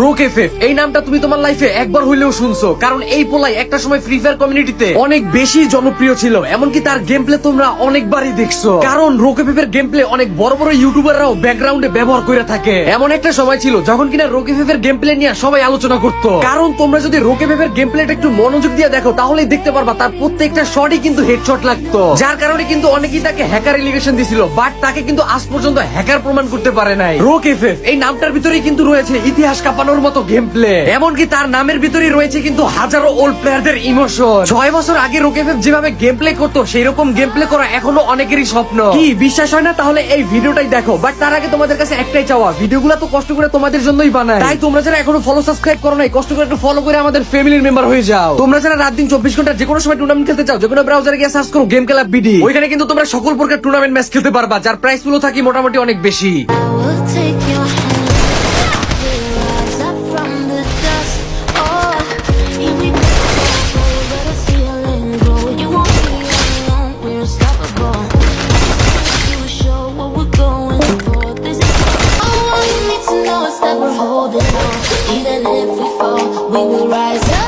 রোকেফেফ এই নামটা তুমি তোমার লাইফে একবার হইলেও শুনছো, কারণ এই পোলাই একটা সময় ফ্রি ফায়ার কমিউনিটিতে অনেক বেশি জনপ্রিয় ছিল। এমনকি তার গেম প্লে তোমরা অনেকবারই দেখছো, কারণ রোকেফেফের গেম প্লে অনেক বড় বড় ইউটিউবাররাও ব্যাকগ্রাউন্ডে ব্যবহার করে থাকে। এমন একটা সময় ছিল যখন কিনা রোকেফেফের গেম প্লে নিয়ে সবাই আলোচনা করতো, কারণ তোমরা যদি রোকেফেফের গেম প্লেটা একটু মনোযোগ দিয়ে দেখো তাহলেই দেখতে পারবা তার প্রত্যেকটা শটই কিন্তু হেডশট লাগতো, যার কারণে কিন্তু অনেকেই তাকে হ্যাকার এলিগেশন দিছিল, বাট তাকে কিন্তু আজ পর্যন্ত হ্যাকার প্রমাণ করতে পারে নাই। রোকেফেফ এই নামটার ভিতরেই কিন্তু রয়েছে ইতিহাস কাঁপানোর মতো গেম প্লে, এমনকি তার নামের ভিতরেই রয়েছে কিন্তু হাজারো ওল্ড প্লেয়ারদের ইমোশন। 6 বছর আগে রোকেফেফ যেভাবে গেম প্লে করতো সেই রকম গেম প্লে করা এখনো অনেকেরই স্বপ্ন। কি বিশ্বাস হয় না? তাহলে এই ভিডিওটাই দেখো। বাট তার আগে তোমাদের কাছে একটাই চাওয়া, ভিডিওগুলো তো কষ্ট করে তোমাদের জন্যই বানাই, তাই তোমরা যারা এখনো ফলো সাবস্ক্রাইব করো নাই, কষ্ট করে একটু ফলো করে আমাদের ফ্যামিলির মেম্বার হয়ে যাও। তোমরা যারা রাত দিন 24 ঘন্টা যে কোনো সময় টুর্নামেন্ট খেলতে চাও, যে কোনো ব্রাউজারে গিয়ে সার্চ করো গেম ক্লাব বিডি, ওইখানে কিন্তু তোমরা সকল প্রকার টুর্নামেন্ট ম্যাচ খেলতে পারবা, যার প্রাইস গুলো থাকে মোটামুটি অনেক বেশি। Even if we fall, we will rise up.